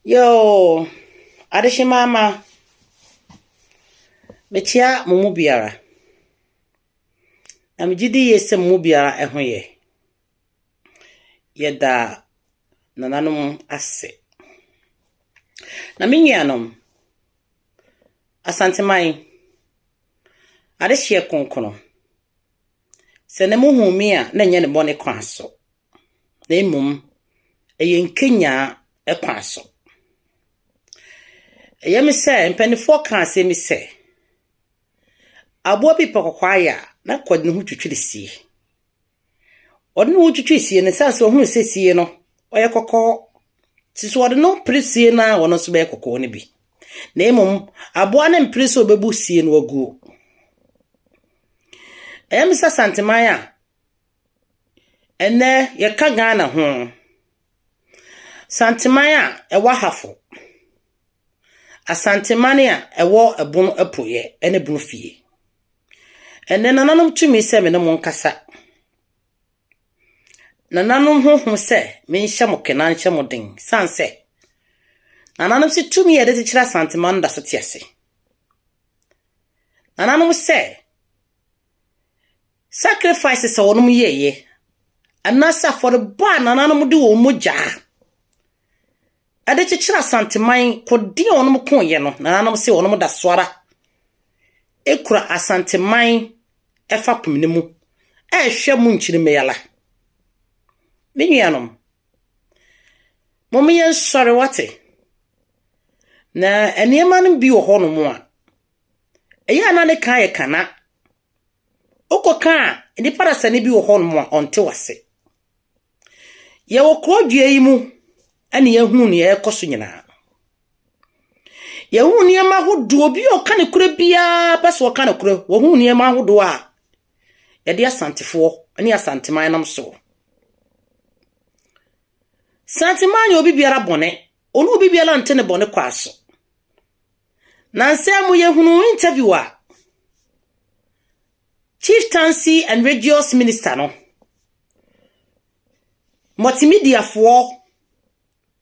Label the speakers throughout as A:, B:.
A: Yo, adeshi mama. Metia mumu biara. Na mjidi yese mumu biara ehonye. Yeda nananum ase. Na minyanom. Asante mai. Adeshi konkono. Se ne muhu mi a na nye ne bone kwan so. Na emum eye nkenya ekwan so. Yemi se mpenifo kan se mi se abo bi pokokwaya na kwad ne hu twitwirisi odne hu twitwirisi ne sanse ohunu sesie no oye kokko siso odne no presie na wono so be kokko ne bi na emum abo na mprese obebu sie no agu yemi sa santemaya ene ye ka Ghana ho santemaya e wa hafo Asantemane a ewo ebun apoye ene bunu fie ene nananom tumi se me ne mo nkasa nananom hohom se me nhye mo kena nhye mo den sanse nananom se tumi ye de kira santemane da so tiase nananom se sacrifices wonum yeye anasa for the ban nananom de wo moja ade chichira santemai kodi onum konye no nananum se onum da soara ekura asantemai efa pumnemu ehwe mu nchiri meyala menuanom momeyen sore wate na eniema no bi wo honom a eya na ne kan ye kana okoka ni parasane bi wo honom a onte wase ye wo krodua yi mu ani yehunu ne yekoso nyina yehunu ne ma hodo obi o ka ne kure bia pese o ka ne kure wo hunu ne ma hodo a ye de asantefo ani asanteman nam so santeman obi biara bone onu obi biara nte ne bone kwaso nanse amu yehunu interview a chieftaincy and religious minister no multimedia for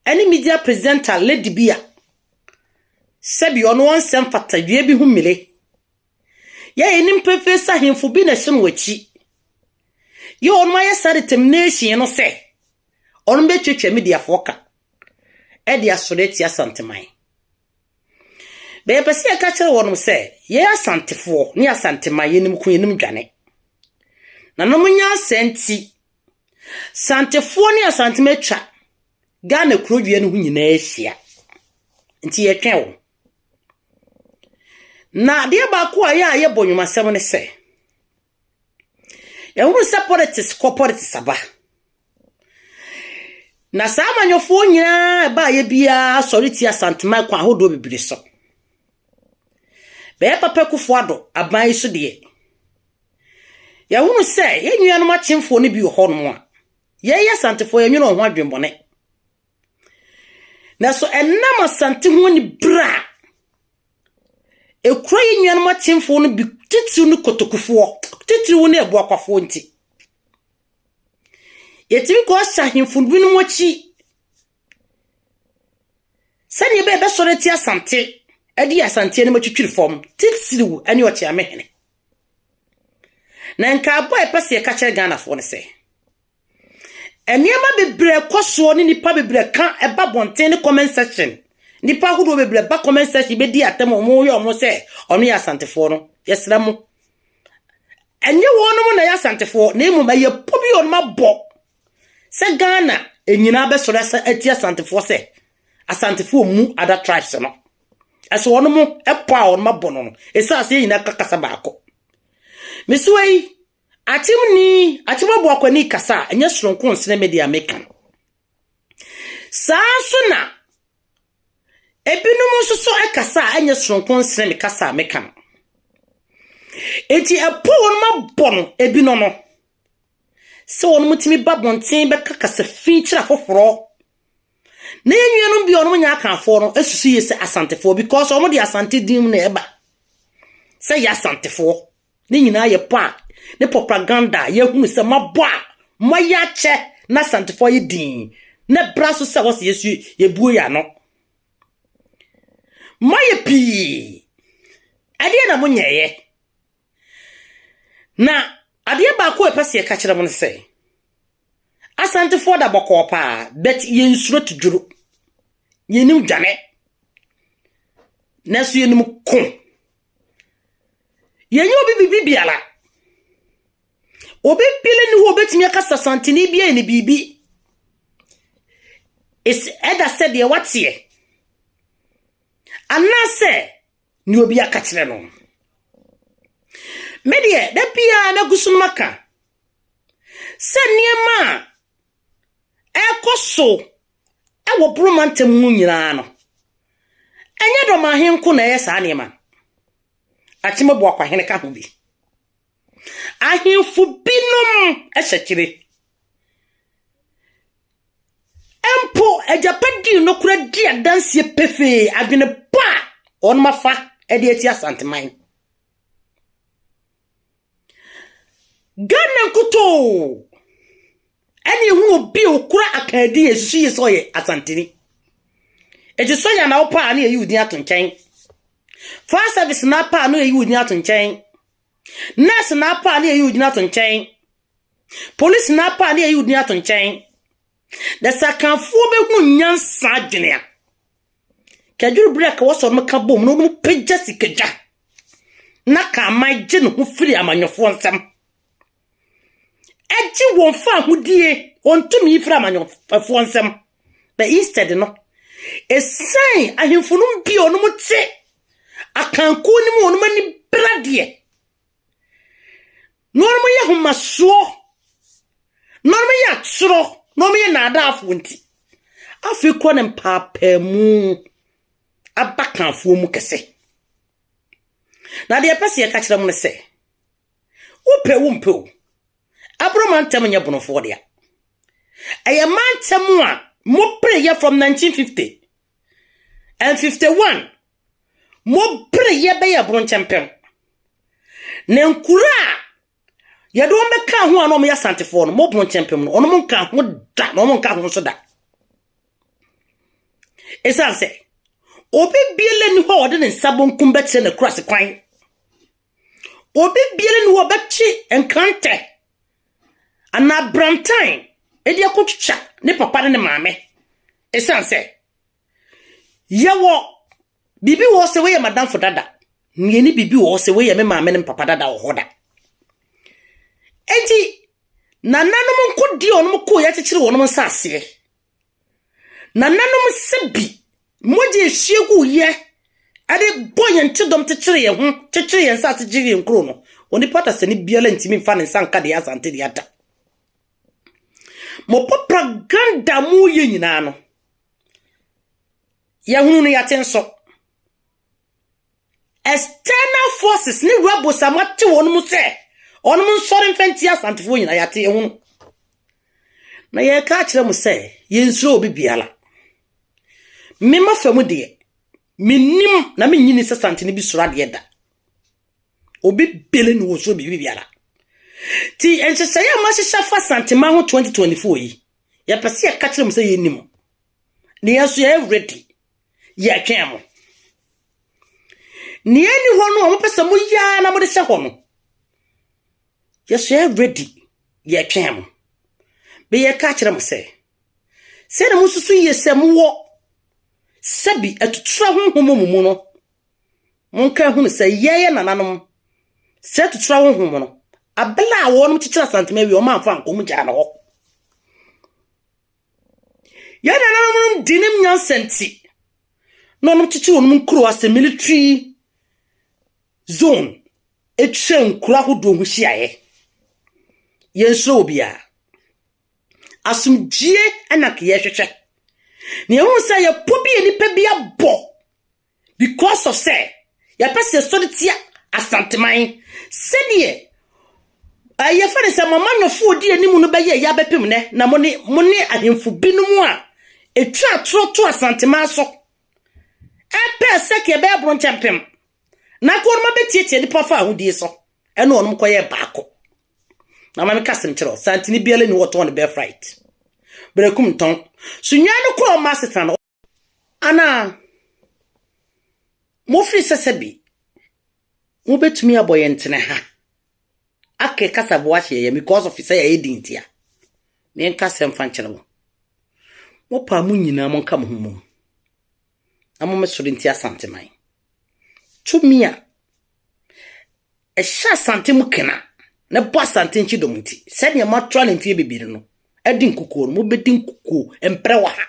A: any media presenter Lady Bia sebi ono onsem fatadwe bi humile ya enim professor hemfo bi na hye nwachi ye ono aye sare termination no se ono be twetwe media foka e dia soreti asanteman be pese ya ka kire wono se ye asantefo ni asanteman yenim ku yenim dwane na no munya senti santefo ni asantemetwa Ghana krodua no hu nyina ahia nti ye twen na de ba ko aya ye bonyumasem ne se ye hu se politics corporate saba na sa manyofo nyina ba ye bia soriti asantema kwa hodo bibiri so be papa kufo ado aban so de ye hu se ye nuanom achemfo ne bi ho no a ye asantefo ye nwuno ho adwembone na so enama sante ho ni bra ekura ye nnuan ma chemfo no bi titiru no kotokufo titiru no Abuakwafo nti yetimi ko ahahemfo bi no mochi sanye be soreti asante edi asante ne matwitwiri fom titiru ani oche amehene na nka abo epese ye ka kire Ghana fo ne se eniema bebre koso ni nipa bebre kan eba bonten ni comment section nipa hudo bebre ba comment section be di atem omo yo omo se onu ya santefo no yesra mu enye wono mu na ya santefo na emu ma ye pobi on ma bo se Ghana enyina be soro sa atia santefo se asantefo mu other tribes no eso wono mu epo a on ma bo no esa se nyina kakasa ba akọ misuwei Akyem Abuakwa ni kasa enye soronko nsene media mekan saasuna ebinum soso ekasa enye soronko nsene me kasa mekan enti epo won ma bono ebino no se won mutimi babonten be kakasa fi kira foforo na enwenu bi ono nya kan fo no esusu yese asantefo because omo di asante dim na eba se ya asantefo ni nyina ye pa ne propaganda ye hu se mabo a moya che na santefo ye din na braso se wo se yesu ye buo ya no Moye pi. Ade na munyeye. Na ade ba ko epese ye ka kire mo ne se. Asante for da boko pa, bet ye nsuro tuduru. Ye nim dwane. Nesu ye nim kon. Ye nyo bibi biala. Obe pile ni wo betimi akasa santini bia ni bibi. Is eda said ye what ye. Anase ni obi akachire no. Medie da pia na gusun maka. Se niema ekoso ewo bromantem mu nyina no. Enye Dormahene nko na yesa niema. Akyem Abuakwa hene ka ho bi. Ahemfo binom ehyekire. Empo ejapadi no kura di adanse pefe adwene pa on mafa edi eti asanteman. Gana nkuto eni hu obi okura akadi esusu yeso ye asanteni. Eti sonya na opa na yudi atonchen. Fire service na pa no yudi atonchen. Nurse na pa na yudi atonchen. Police na pa na yudi atonchen. The sakanfo be hu nyansa adwene a. Kaduru break wo so no ka bom no pegya sikeja. Na ka maje no hu firi amanyofo nsem. Eji won fa hudie on tumi firi amanyofo nsem. But instead no esan ahemfo no bi ono mute akanko ni mu ono mani brade. Normo ye humaso. Normo ye atsoro. No me na ada afunti. Afi ko ne mpapa mu abakanfo mu kese. Na de pese ye ka kire mu ne se. Upe umpe o. Abromantem nya bonofo dia. Eye mantem a mo prayer from 1950 and 51. Mo prayer be ya bronchempem. Ne nkura ya do meka ho anom ya santefo no mo bronchempem no onom nka ho da no mo nka ho so da. Esa se obi biele ni ho ode ne sabon kumbetre na cross kwan. Obi biele ni ho bachi enkante. Ana Brantain edi akotwa ne papa ne maame. Esa se yawo bibi wo se we madam for dada. Ni bibi wo se we me maame ne papa dada wo hoda. Enti nananom nkodi onom ko ya kekere wonom nsase. Nananom sebi moje hyiegu ye ade boye ntedom tekere ye ho kekere ye nsase giri nkro no. Oni pata se ni biala ntimi mfa ne nsanka de asante de ata. Mo propaganda mu ye nyina no. Ya hunu ya tenso. External forces ni rebels amati wonom se onum nsori mfenti asantefo nyina yate ehunu. Na ye ka kire mu se ye nsuro obi biala. Mema famu de minim na menyini sasante ne bi sura de da. Obi bele no so bi biala. Ti enchese ya ma hihya fa santema ho 2024 yi. Ya pese ya ka kire mu se ye nim. Ne yaso ya ready. Ya twemo. Ni eni ho no mo pese mu ya na mo de hye ho no. Yes, you're ready. Ye twem. Be ye ka kire mo se. Se na mususu yesem wo. Sabi atutra honhom mu no. Monka hu se ye nananom. Se atutra honhom no. Abela wo no kikira santema wi o ma mfa nko mu gya na ho. Ye nananom dinim nyansenti. No no kikira wonum nkuro as military zone. Etwen kura hodo hu hyiaye. Yenso obia asumjie anak ye hwehwe ne hu say ye pobi enipa bia bo because of say ya pese solitia asanteman sedie aye fa ne say mama nwofo odi animu no beye ya bepem ne na mo ne ahemfo binumu a etwa troto asanteman so epe seke be bronchempem na ko no mabetietie ni pafa ahudi so ene onum koye baako. Na mami kasem chiro santini biele ni woto on be fright brekum ton sunya no kro masetan ana Mo free sesebi. Mo betumi aboye ntene ha. Ake kasa boache ye because of say ye dintia. Me nka sem fa nkyere wo. Mo pa mu nyina mo nka mo humum. Amo me sori ntia santeman. Tumia. E sha santem kena. Na bo santem chi domuti. Said ye ma twa ntie bibiri no. Edi nkuko no mo bedi nkuko empre wa ha.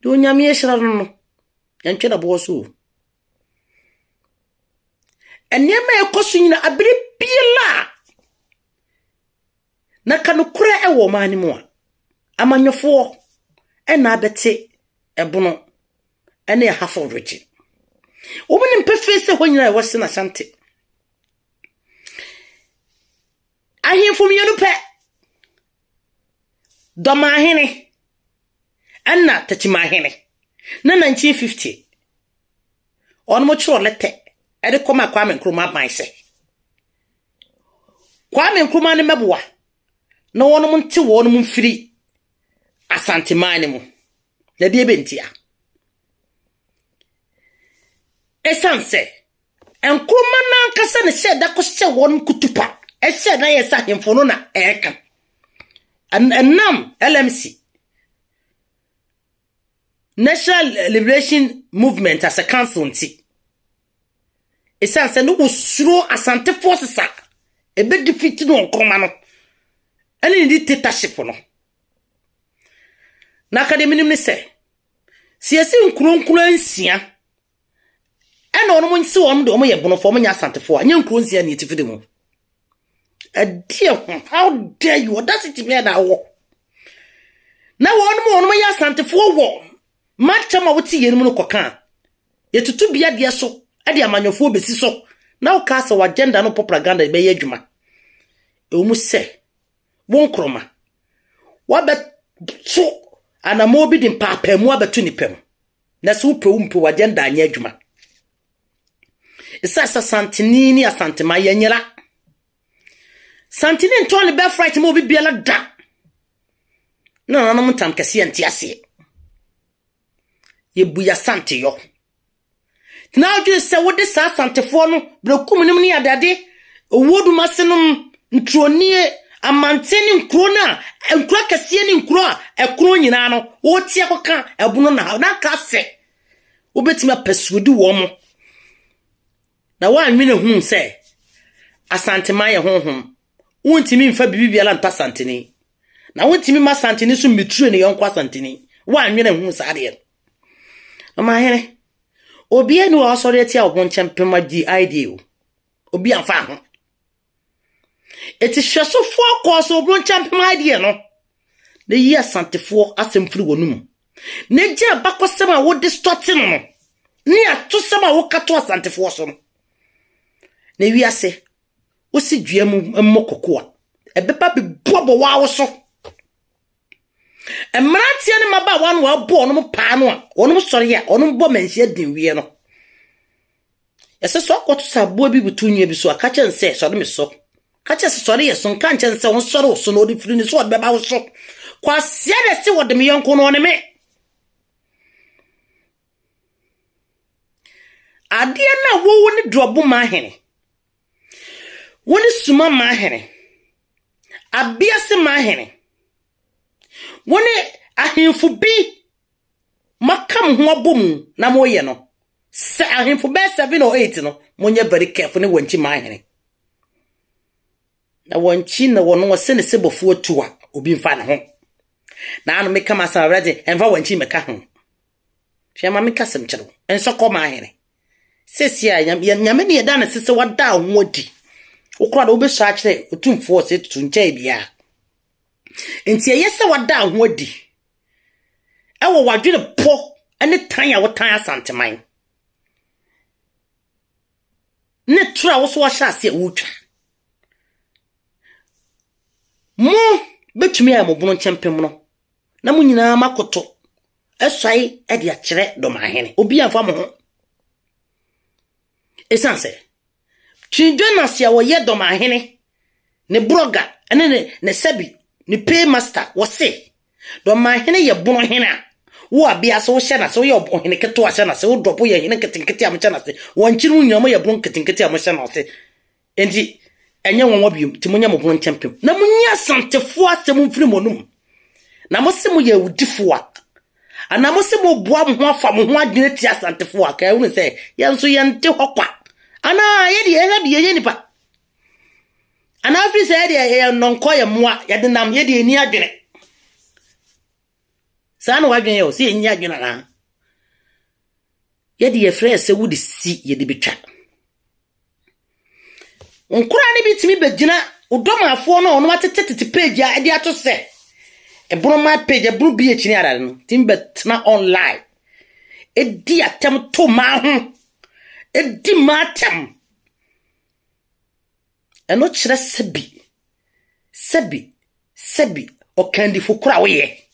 A: Do nyame ye hira no. Yantwe na bo so. Enyema ekoso nyina abiri biela. Na kanukura ewo mani mu a. Amanyofo na abete ebono ene hafo rechi. Obuni mpefe se ho nyina wose na sante. Ahemfo mienu pe. Dormahene anna Tachimahene. Na 1950. Ono mo chiro lete. Ede koma Kwame Nkrumah ban se. Kwame Nkrumah ne meboa. Na wono mo nte wono mo mfiri Asante mane mu. Na de bentia. Esanse. Nkrumah na nkasa ne sheda ko hye wono kutupa. E hye na yesa hemfo no na eka. Nam LMC. National Liberation Movement as a council nti. Esanse no usuro Asante forces a ebe defeat no Nkrumah no. Ene ni dictatorship no. Na academy ni se. Siasi nkuro ansia. Ena ono mo nsi won de omo ye bono fo mo nya Asante fo. Anya nkuro ansia ni etifide mu. How dare you? That's it me na wo. Na ono mo ya Asante fo wo. Matcha ma wuti ye no kokan. Ye tutu bia de so. Ade amanyofo besi so. Na wo ka se wa agenda no propaganda be ye adwuma. E mu se won kroma. Wa be so ana mo bi din papa mu abetu ni pem. Na se wo pe wo agenda anya adwuma. Isa santini ni Asante ma ye nyira. Santini ntoni be fright mo bi biela da. No no mutam kase antiase. Ye buya Sante yo. Tina oju se wo de sa Asantefo no brekum nim ne adade owodu masenum ntronie amanteni nkro na nkro kase ni nkro a ekro nyina no wo tie koka ebono na kase wo betimi apesudi wo mo na wa anwene hu se Asante ma ye honhom wontimi mfa bibibiala nta Santeni na wontimi ma Santeni so metru ne yonko Santeni wa anwene hu sa de ama here obi enu o sori eti obon chempema di idea obi anfa ho eti hweso fo akoso obon chempema idea no na yi Asantefo asemfiri wonum na gye abakosem a wo distort no ni atosem a wo kato Asantefo so no na wi ase wo si dua mu mmokokoa ebepa bi bobo wa wo so emratia ne maba wan wa bo no pa no a ono sori ya ono bo manhia din wie no ese so kwato sabo bi butunye bi so akache nse so do me so kache sori ye so nka nche nse won sori so no di firi ni so beba wo so kwa sia de se wode me yonko no ne me ade na wo ni drobo ma hene woni suma ma hene abiase ma hene woni ahemfo bi makam ho abom na moye no se ahemfo be 7 or 8 no monye very careful ne wanchi ma hene na wanchi na wono wose ne sebofu otua obi mfa na ho na anu meka masa ready enfa wanchi meka ho hwe ma meka sem kyero enso ko ma hene sesia nyame ne yeda na sese wada ho odi ukra do be sha kyere otumfo se tunche bia enti yese wada ho odi ewo wadwene po ene tan ya wotan Asanteman ne tura wo so wa sha se wutwa mo betumi ya mo bono chempem no na mo nyina makoto esai e de akere Dormahene obi anfa mo ho esanse chindwana sia wo ye Dormahene ne broga ene ne sebi ni paymaster wose Dormahene ye bono hena wo abia so hye na so ye obohene keto ahye na se wo dropo ye hene ketenkete am hye na se wonchi no nyama ye bron ketenkete am hye na se enti enye wonwa biom ti munya mo bron tempem na munya santefo asem mfiri monum na mo se mo ye udifo a ana mo se mo boa mo ho afa mo ho adwene ti asantefo a ka hu se ye nso ye nte hokwa ana ye de ye nipa ana afi se ye nonko ye moa ye de nam ye de ni adwene sana wadwen yo si enyi adwene na ye de ye frɛ se wudi si ye de betwa onkura ne bitimi begina udomafo no ono atetete page a de ato se ebro ma page ebro bi echini ara no timbetna online edi atem to ma ho edi ma atem eno kire sebi o kandi fukura wo ye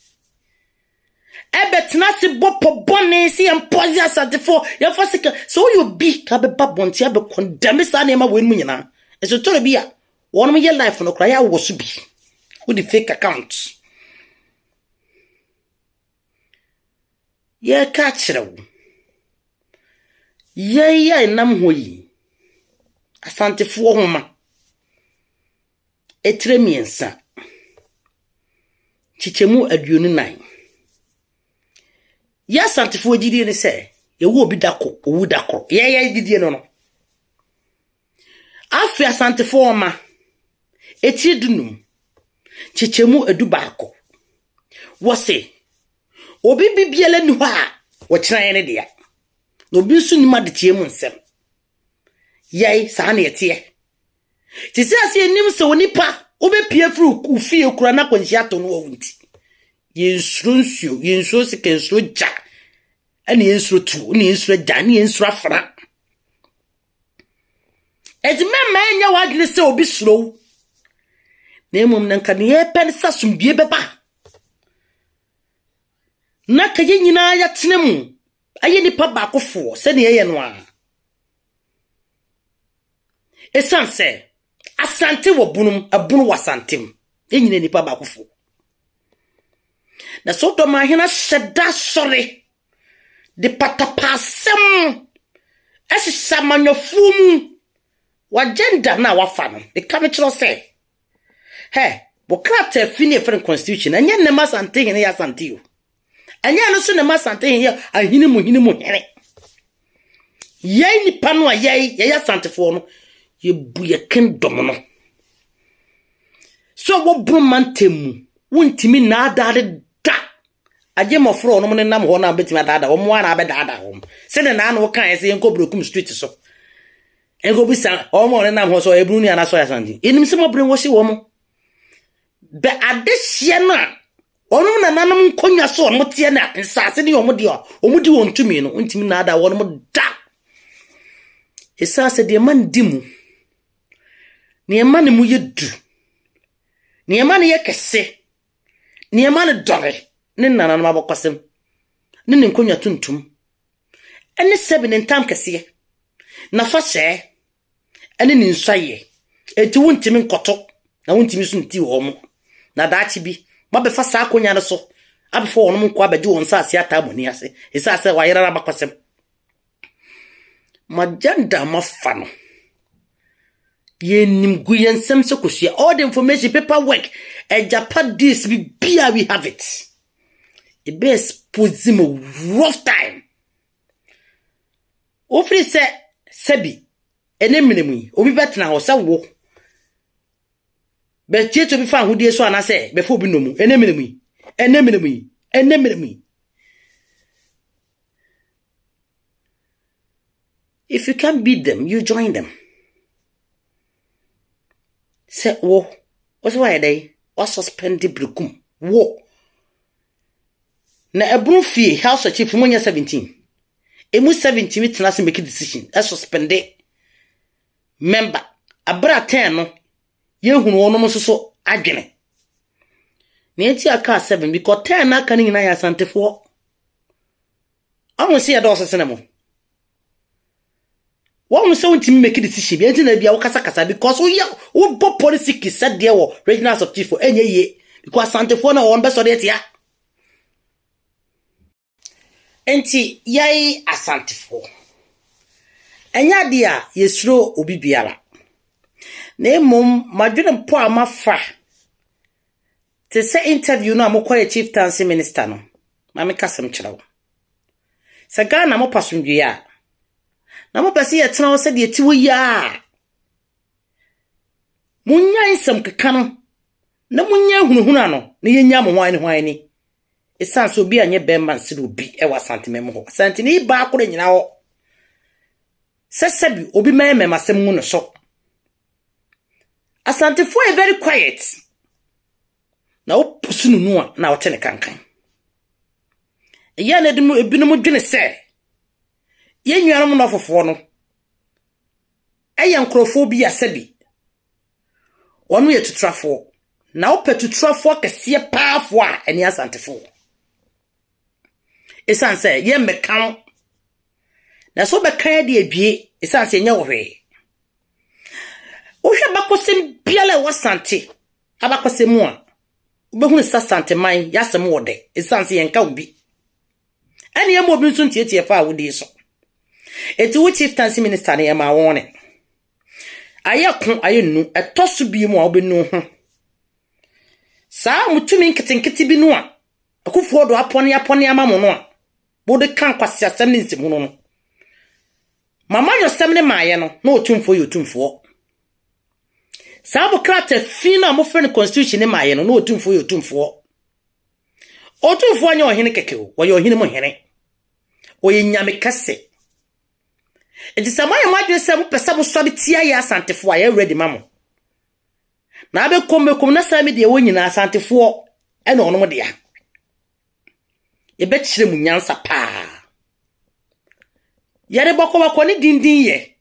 A: ebetna si bopo bone si empozi asantefo ye fosika so you be ka be babonti abe condemn sa na ma wen mu nyina eso tore bia won ye life no kra ya wo so bi with the fake account ye ka kirewo ye nam hoyi asantefo homa etremiensa chichemu aduonu nan ya santifo gidie ne se ye wo obi dako owu dako ye gidie no afi asantifo oma etidunum chichemu edubaako wo se obi bibiele ni ho a wo kira ne dia no obi su ni ma de tie mu nsem ye sa na yete ti se ase enim se onipa obepie fru ufie kura na kwanhia to no wo nti yensuro sikensuro ja ani yensuro tu ni yensuro ja ni yensuro afra ejimema enya wadle se obi suro na emom nanka ne yepen sasumbie beba na kaye nyina ya tenemu aye nipa baakofo se ne yeye no a esanse asante wo bunum abunu wasantem enyina nipa baakofo na so Dormahene sheda sore de patapasem esisamanyofum wagenda na wafa no de ka me kiro se he bo krata fini efren constitution anya ne masante hene ya sante yo anya no so ne masante hene ahini mu hene ye ni pano a ye ya sante fo no ye buye kingdom no so wo bromantemu wontimi na adade aje mofro no ne nam ho na betima dada wo mo na be dada ho se ne na no kan ese enko brokum street so enko bisa o mo ne nam ho so ebru ni ana so ya sandi enim se mo bre wo se wo mo be adehie na ono na nanam konya so mo tie na nsase ne o mo di won tumi no ntimi na ada wo no mo da esase de man dimu ne man mu yedu ne man ye kese ne man dore ne nana no mabokosem ne nkonya tuntum ene sebe ne ntam kese na fa hye ene ne nsaye eti wontimi nkoto na wontimi so nti wo mo na daachi bi mabefa sa akonya no so abefo wono nko abedi won sa ase ataboni ase esase wayera na bakosem majanda mafano yenim guyensem so kosua all the information paperwork Japan this be we have it. The best puts him a rough time. Ofri se sebi enemini obi betna ho se wo. Be tie to bi fa hodie so ana se be fo bi no mu enemini If you can't beat them, you join them. Say wo what's why they or suspend the brukum wo. Na ebru fie house chief munya 17 emu 17 mitna se make decision e suspend member abra 10 no ye hunu wono so adwene na eti aka 7 because 10 na aka ni na ya santefo awon se ya do so senemo won so ntimi make decision bi enti na bia wo kasa because wo bo policy ki said there wo regional of chief enye ye because santefo na won be so de tia enti yai asantifo enya dia yesuro obi biara na emom madwene mpo amafa te se interview no amokoye chieftaincy minister no ma me kasem kyerɛw se Ghana mo pasundwe a na mo pese yetena wo se de tiwo ya munya nsem keka no na munya hunuhuna no na yenya mo hwan ni esanso obi anye bemba nsiri obi e wa santimem ho santini ba akore nyina ho sesabi obi meme masem mu no so asantifo are very quiet na opusunu nu a na wote ne kankan eya na dum ebinom dwene se yennuanom no fofo no eya nkrofo bi asabi wonu ye tutrafo na opetutrafo kese paafo a eni asantifo esanse ye mekan na so bekan de abie esanse nya wo hwe ohwe bakosem biala wasante abakosem a obehunu sasante man yasem wode esanse yenka obi ani yemo obi nso tietie fa wodi so eti wo chieftaincy minister ne ma wone ayekon ayenu etoso bi mu a obenu ho saa mutumi nkitenkete bi no a akufo do apone amamo no a bode kan kwase asem ne nsimu no mama yo sem ne maaye no na otumfo yotumfo saa krata fina mo frene constitution ne maaye no na otumfo yotumfo anya ohene keke o wo ohene mo hene oye nyame kase enti samaya madwe se mo pesa mo so betia ya asantefo aye ready mamo na be kom na sami de wonyina asantefo e na onom de ya e be kire mu nyansa pa yare bako ni dindin ye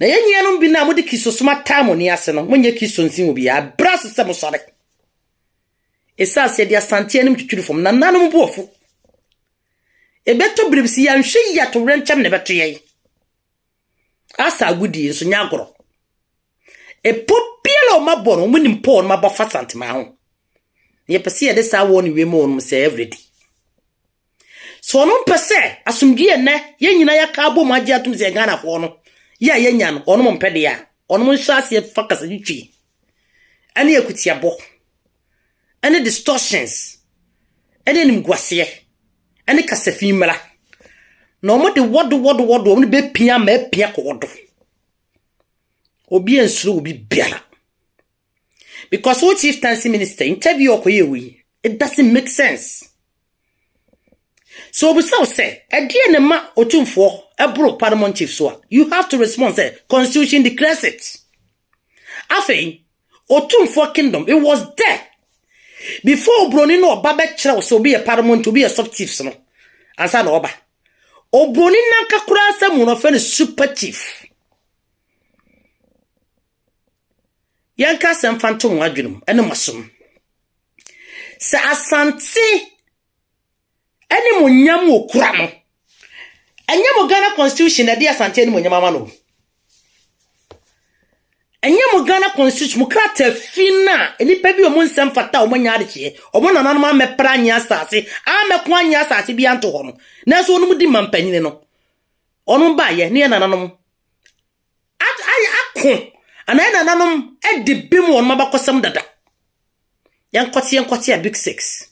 A: na yenyianom bi na modi kisosoma tamo ni ase no monye kisonsin obi ya brass se mo sore esase de asante anim twitwiri fom na nanom bu ofu e beto bribsi ya nhwe ya to rencham ne beto ye asa agudi so nyagoro e popielo mabono munim pon mabofa santima ho ye pese ye de sa woni we mo no se everyday so no pese asumdie ne ye nyina ya ka abo maji atum se Ghana fo no ya ye nya no ono mo mpede ya ono mo nhase ye fakasa ditwi ani ekutiabo ani distortions ani nimguase ani kasafimra no mo de wodo mo be pia ma pia ko wodo obi ensuru obi biara because what chieftaincy minister interview okoyewi it doesn't make sense. So we say again ne ma otumfo ebro parliament chief so you have to respond say constitution declares it. Afei otumfo kingdom it was there before Obroni no oba be kire so be a parliament to be a sub chiefs no ansa na oba Obroni nanka kura asem no fe super chief yanka sem fantom adwunum ene masom sa asante ene munyam okura no enye mo Ghana constitution na dia asante ene munyam ama no enye mo Ghana constitution mo krata fina enipa bi o mo nsem fata o mo nya adechie o mo nananu ma mepra anya asase a meko anya asase bi anto ho no na so onu di mampanyine no onu ba ye ne nananu akon ana nananum edi bim won mabakosam dada yankotie a big 6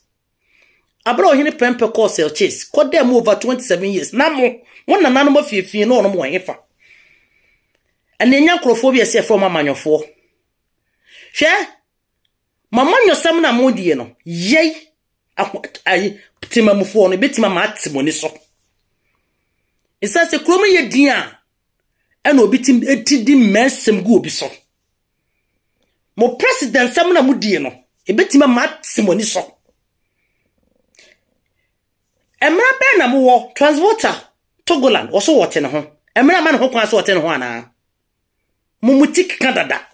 A: abro hini pempe course el chase kodem over 27 years na mo won nananum afiefie no ono mo hefa anenya krofobia se from amanyofo hwe mamanyosam na modie no yei ai timamufo no betima matimoni so isase kromo ye dia ena obitim etidi mensem gu obi so mo president sam na mudie no ebetima matimoni so emra be na mo wo transporter Togoland oso wote ne ho emra man ho kwan so wote ne ho ana mo mutik kadada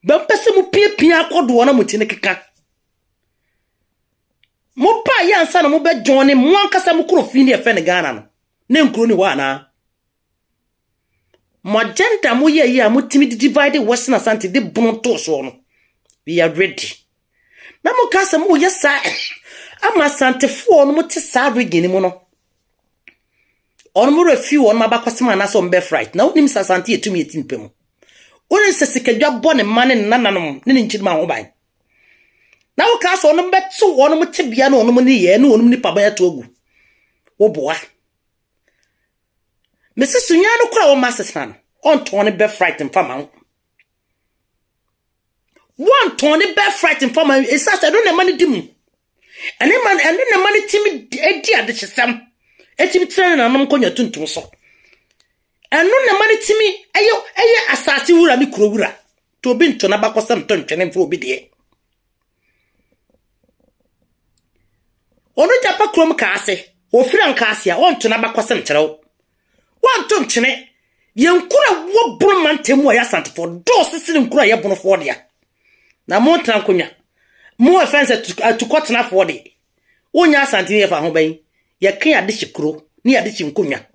A: ba pese mo piepia akodo na muti ne keka mo pa yansa na mo be join mo ankasa mo kro fi ne efe ne Ghana no ne nkuro ni ho ana Magenta mo ye ya mo timi divide Western Asante de bonto so no we are ready na mo kasa mo ye sa ama santefo no muti sa regini mu no on mu refi won mabakosema na so mbe fright na onim sa sante etumi etimpe mu onin sesikadwa bone mane nananom ne nchirima ho ban na wo ka so no betu won mu tibia na onum ne ye na onum ni paba ya to ogu wo boa Mrs. Sunyano kura wo master on tone be fright in fama one tone be fright in fama is as I don't money dim and then the money timid idea the system etimi train na nom konya tuntum so and no the money timi ayo asasi wura mi kuro wura to bi nto na bakosam to ntwene mfo obi de onu japa krom kaase ofira nkaase a on to na bakosam kyerɛw wan to nkyene yenkura wo buru mantemu ya santefo do sisiri nkura ye bono fo dia na mo tran konya mo offense to kotena fo dia wonya santini ye fa ho ban ye kan ade hikuro ni ade chinkonya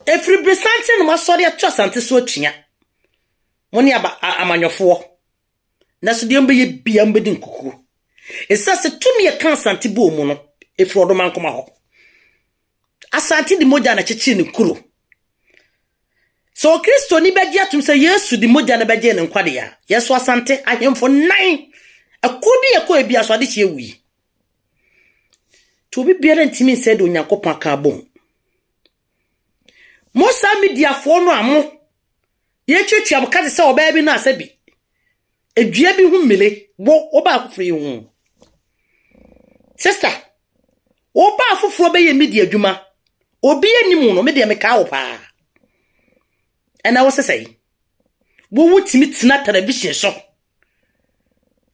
A: efri besante no masori ato sante so atwia mo ni aba amanyofo na so de mbe ye bia mbe din kuku esase tumi ye kan sante bo mu no efri odoman koma ho asante di moja na chechi ni kuro so Kristo ni beji atum se Yesu di moja na beji ne nkwade ya Yesu asante ahemfo 9 akubi ekọ ebi aso ade che wi to bi biara ntimi se do Nyankopon aka bom mo sa media fo no amo ye twetwa bokade se oba bi na asabi edua bi hu mele wo oba akofri hu sister oba afoforo be ye media adwuma obi animu no media me ka wo pa and I was say wo wutimi tina television so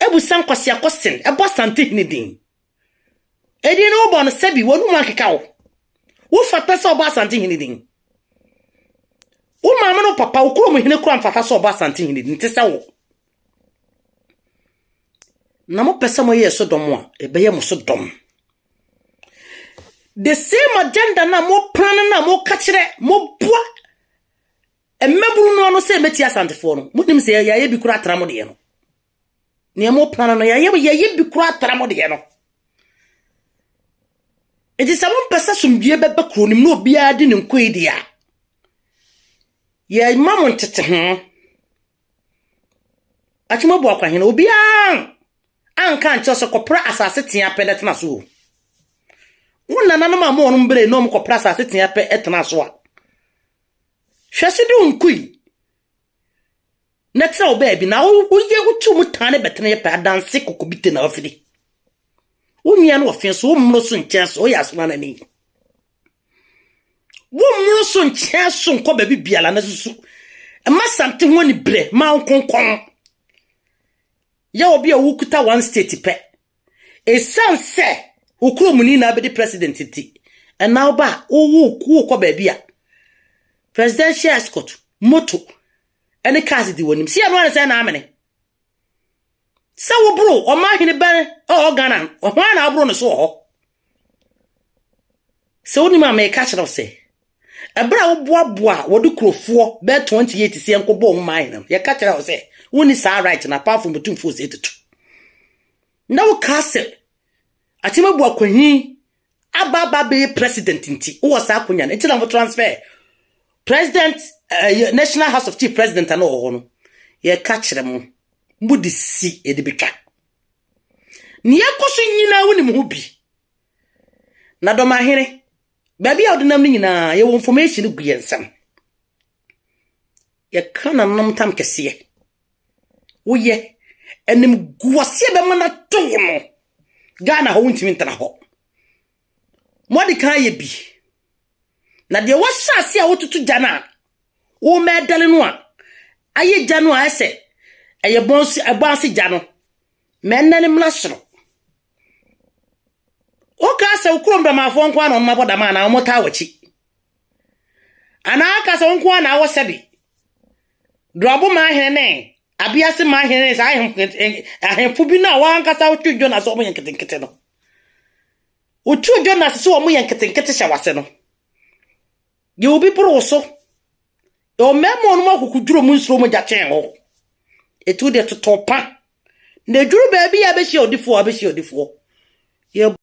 A: ebu san kwasi akosen ebo sante ni din edi no bo no sabi wonu makeka wo fata so oba sante ni din wo mama no papa wo kro mo hene kro amfata so oba sante ni din tese wo na mo pesa mo yeso dom a ebe ye mo so dom the same agenda na mo plan na mo kachire mo boa emeburu no se meti asantefo no munim se ya ye bi kura tramo de no ne mo plan no ya ye bi kura tramo de no edi samon pesa sumbie bebe kronim no obi adi ne nkoi dia ye mamon tete ho Akyem Abuakwa hene obi an kan cho so kopra asase tia pedet na so wonna nanam amo no mbere no mkopra asase tia pe etna so a hwese de unkui netra obabi na wo ye wutu mutane betene ye pa danse kokobite na ofidi wonya no ofenso wo mmro so nkyɛn so ya so na ni wo mmro so nkyɛn so nko ba bibiala na susu ma samte ho ni bre ma nkonkon ya obi a wukuta one state pe esanse ukromuni na be the president ti and now ba wo ko ba bia presidential escort moto ene cars di wonim si anu an say na amene sa wo bro o ma hene ban o Ghana o hwan na bro no so ho so ni ma me ka chira se ebra wo boaboa wo de krofo be 28 se enko bo mo mai na ye ka chira se woni sa right na apart from between force etutu na wo ka se Akyem Abuakwa hi ababa be president nti wo sa akonya na ntila mo transfer president National House of Chief President and no ye catch them mudi si edibika ni yakoso nyina woni mu bi na Dormahene baby a odinam nyina ye information gu yensam ye kana nom tam kese wo ye enim guase be mana to no Ghana ho ntimi ntana ho modi kan ye bi na de wasase a wotutu jana wo medale no a aye jano a ese eye bonsi abansi jano menane mlasro o ka se ukrom da mafo nko na mabo da ma na mota wachi ana aka se nko na wo sebi drobo ma hene abiase ma hene sa ahemfu bi na wa anka sa utudjo na so mo yenketenkete no utudjo na so mo yenketenkete hyawase no ye obi proso o memo no makukuduro mu nsro mo jachen ho etu de totopa Na duru baabi ya be hye odifo. Ye